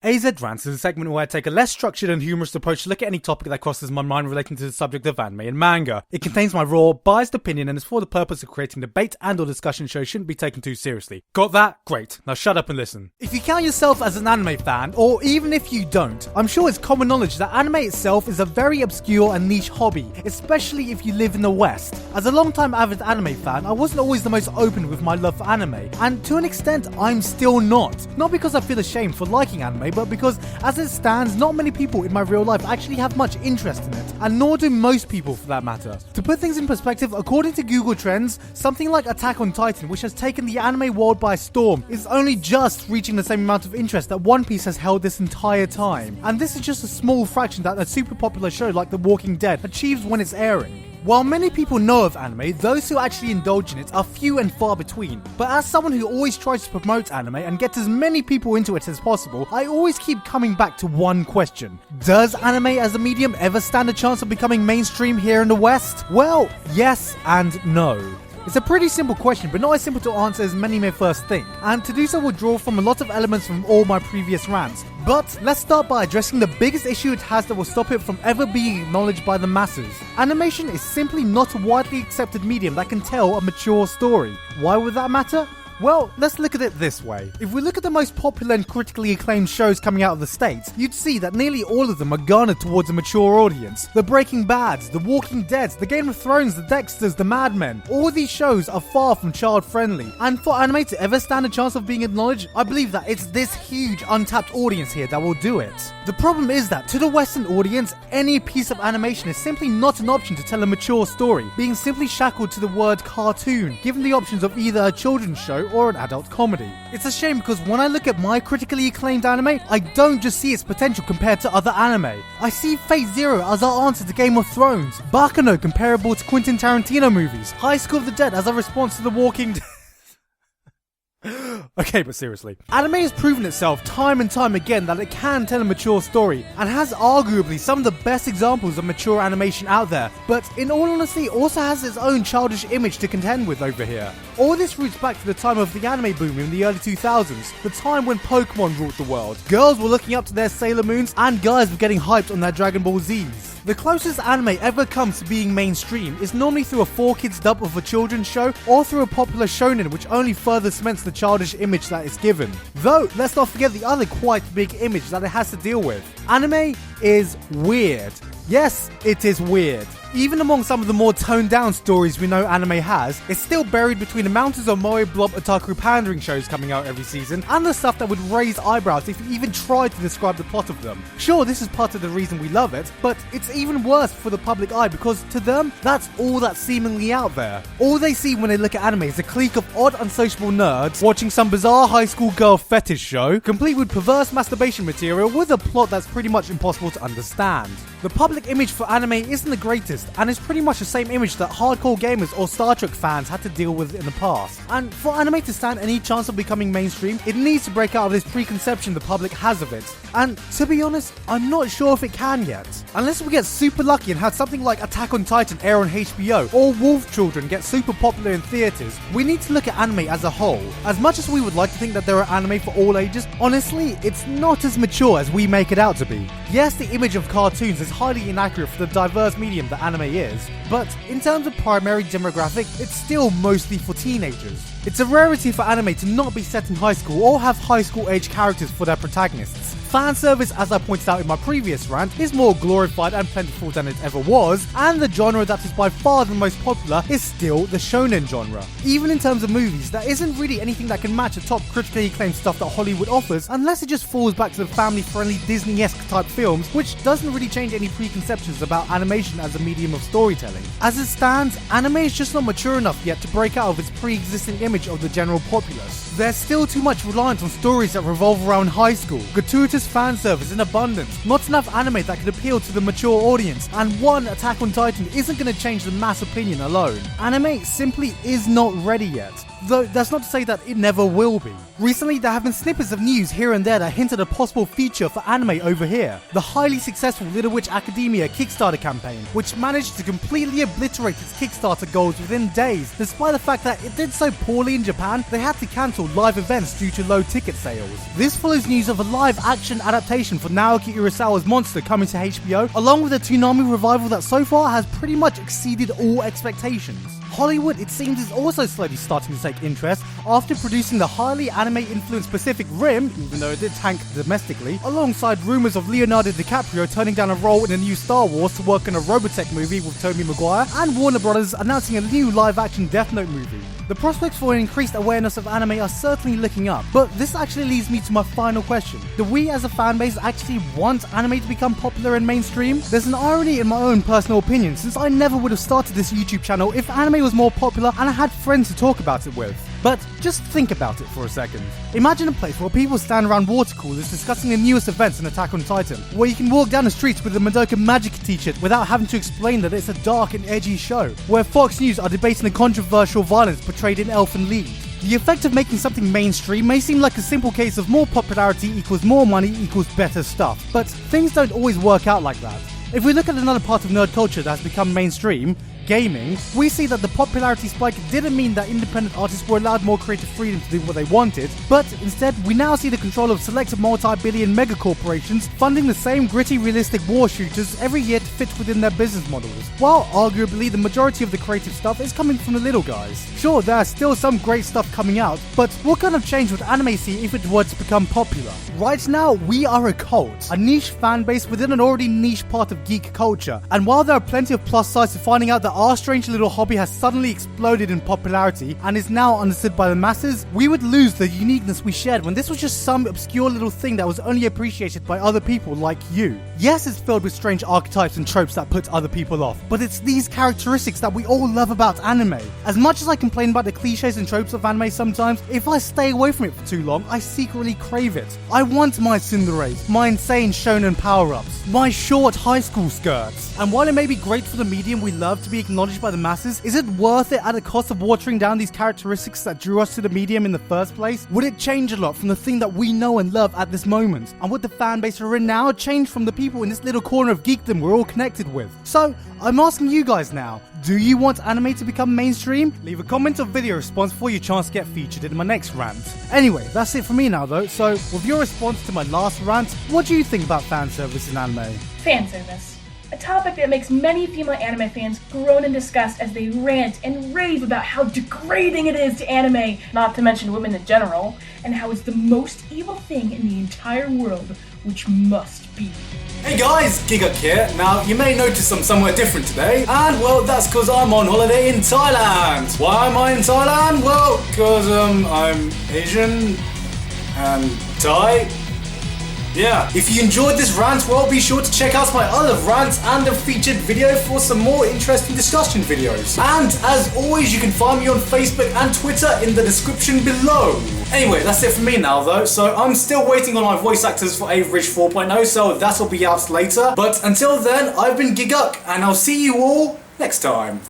Rant is a segment where I take a less structured and humorous approach to look at any topic that crosses my mind relating to the subject of anime and manga. It contains my raw, biased opinion and is for the purpose of creating debate and or discussion shows shouldn't be taken too seriously. Got that? Great. Now shut up and listen. If you count yourself as an anime fan, or even if you don't, I'm sure it's common knowledge that anime itself is a very obscure and niche hobby, especially if you live in the West. As a long-time avid anime fan, I wasn't always the most open with my love for anime, and to an extent, I'm still not. Not because I feel ashamed for liking anime, but because as it stands, not many people in my real life actually have much interest in it, and nor do most people for that matter. To put things in perspective, according to Google Trends, something like Attack on Titan, which has taken the anime world by storm, is only just reaching the same amount of interest that One Piece has held this entire time. And this is just a small fraction that a super popular show like The Walking Dead achieves when it's airing. While many people know of anime, those who actually indulge in it are few and far between. But as someone who always tries to promote anime and get as many people into it as possible, I always keep coming back to one question. Does anime as a medium ever stand a chance of becoming mainstream here in the West? Well, yes and no. It's a pretty simple question, but not as simple to answer as many may first think, and to do so will draw from a lot of elements from all my previous rants. But let's start by addressing the biggest issue it has that will stop it from ever being acknowledged by the masses. Animation is simply not a widely accepted medium that can tell a mature story. Why would that matter? Well, let's look at it this way. If we look at the most popular and critically acclaimed shows coming out of the States, you'd see that nearly all of them are garnered towards a mature audience. The Breaking Bads, The Walking Dead, The Game of Thrones, The Dexters, The Mad Men. All these shows are far from child-friendly. And for anime to ever stand a chance of being acknowledged, I believe that it's this huge untapped audience here that will do it. The problem is that to the Western audience, any piece of animation is simply not an option to tell a mature story, being simply shackled to the word cartoon, given the options of either a children's show or an adult comedy. It's a shame because when I look at my critically acclaimed anime, I don't just see its potential compared to other anime. I see Fate Zero as our answer to Game of Thrones, Baccano comparable to Quentin Tarantino movies, High School of the Dead as a response to The Walking Dead. Okay, but seriously. Anime has proven itself time and time again that it can tell a mature story, and has arguably some of the best examples of mature animation out there, but in all honesty also has its own childish image to contend with over here. All this roots back to the time of the anime boom in the early 2000s, the time when Pokemon ruled the world. Girls were looking up to their Sailor Moons, and guys were getting hyped on their Dragon Ball Zs. The closest anime ever comes to being mainstream is normally through a 4Kids dub of a children's show, or through a popular shonen which only further cements the childish image that it's given. Though, let's not forget the other quite big image that it has to deal with. Anime is weird. Yes, it is weird. Even among some of the more toned down stories we know anime has, it's still buried between the mountains of moe blob otaku pandering shows coming out every season, and the stuff that would raise eyebrows if you even tried to describe the plot of them. Sure, this is part of the reason we love it, but it's even worse for the public eye because to them, that's all that's seemingly out there. All they see when they look at anime is a clique of odd unsociable nerds watching some bizarre high school girl fetish show, complete with perverse masturbation material with a plot that's pretty much impossible to understand. The public image for anime isn't the greatest, and it's pretty much the same image that hardcore gamers or Star Trek fans had to deal with in the past. And for anime to stand any chance of becoming mainstream, it needs to break out of this preconception the public has of it. And to be honest, I'm not sure if it can yet. Unless we get super lucky and have something like Attack on Titan air on HBO, or Wolf Children get super popular in theaters, we need to look at anime as a whole. As much as we would like to think that there are anime for all ages, honestly, it's not as mature as we make it out to be. Yes, the image of cartoons is highly inaccurate for the diverse medium that anime is, but in terms of primary demographic, it's still mostly for teenagers. It's a rarity for anime to not be set in high school or have high school age characters for their protagonists. Fan service, as I pointed out in my previous rant, is more glorified and plentiful than it ever was, and the genre that is by far the most popular is still the shonen genre. Even in terms of movies, there isn't really anything that can match the top critically acclaimed stuff that Hollywood offers, unless it just falls back to the family-friendly Disney-esque type films, which doesn't really change any preconceptions about animation as a medium of storytelling. As it stands, anime is just not mature enough yet to break out of its pre-existing image of the general populace. There's still too much reliance on stories that revolve around high school, gratuitous fan service in abundance, not enough anime that could appeal to the mature audience, and one Attack on Titan isn't going to change the mass opinion alone. Anime simply is not ready yet. Though that's not to say that it never will be. Recently, there have been snippets of news here and there that hint at a possible feature for anime over here. The highly successful Little Witch Academia Kickstarter campaign, which managed to completely obliterate its Kickstarter goals within days, despite the fact that it did so poorly in Japan, they had to cancel live events due to low ticket sales. This follows news of a live-action action adaptation for Naoki Urasawa's Monster coming to HBO, along with a Toonami revival that so far has pretty much exceeded all expectations. Hollywood, it seems, is also slowly starting to take interest after producing the highly anime-influenced Pacific Rim, even though it did tank domestically, alongside rumours of Leonardo DiCaprio turning down a role in a new Star Wars to work in a Robotech movie with Tobey Maguire, and Warner Brothers announcing a new live-action Death Note movie. The prospects for an increased awareness of anime are certainly looking up, but this actually leads me to my final question. Do we as a fanbase actually want anime to become popular and mainstream? There's an irony in my own personal opinion, since I never would have started this YouTube channel if anime was more popular and I had friends to talk about it with. But just think about it for a second. Imagine a place where people stand around water coolers discussing the newest events in Attack on Titan, where you can walk down the streets with a Madoka Magic t-shirt without having to explain that it's a dark and edgy show, where Fox News are debating the controversial violence portrayed in Elfen Lied. The effect of making something mainstream may seem like a simple case of more popularity equals more money equals better stuff, but things don't always work out like that. If we look at another part of nerd culture that has become mainstream, gaming, we see that the popularity spike didn't mean that independent artists were allowed more creative freedom to do what they wanted, but instead we now see the control of select multi-billion mega corporations funding the same gritty realistic war shooters every year to fit within their business models, while arguably the majority of the creative stuff is coming from the little guys. Sure, there are still some great stuff coming out, but what kind of change would anime see if it were to become popular? Right now, we are a cult, a niche fan base within an already niche part of geek culture, and while there are plenty of plus sides to finding out that our strange little hobby has suddenly exploded in popularity and is now understood by the masses, we would lose the uniqueness we shared when this was just some obscure little thing that was only appreciated by other people like you. Yes, it's filled with strange archetypes and tropes that put other people off, but it's these characteristics that we all love about anime. As much as I complain about the cliches and tropes of anime sometimes, if I stay away from it for too long, I secretly crave it. I want my tsunderes, my insane shonen power-ups, my short high school skirts. And while it may be great for the medium we love to be acknowledged by the masses, is it worth it at the cost of watering down these characteristics that drew us to the medium in the first place? Would it change a lot from the thing that we know and love at this moment? And would the fan base we're in now change from the people in this little corner of geekdom we're all connected with? So, I'm asking you guys now, do you want anime to become mainstream? Leave a comment or video response for your chance to get featured in my next rant. Anyway, that's it for me now though, so with your response to my last rant, what do you think about fan service in anime? Fan service. A topic that makes many female anime fans groan in disgust as they rant and rave about how degrading it is to anime, not to mention women in general, and how it's the most evil thing in the entire world, which must be. Hey guys, Gigguk here. Now, you may notice I'm somewhere different today, and well, that's because I'm on holiday in Thailand. Why am I in Thailand? Well, because I'm Asian and Thai. Yeah, if you enjoyed this rant, well, be sure to check out my other rants and a featured video for some more interesting discussion videos. And as always, you can find me on Facebook and Twitter in the description below. Anyway, that's it for me now though, so I'm still waiting on my voice actors for EvAbridged 4.0, so that'll be out later. But until then, I've been Gigguk, and I'll see you all next time.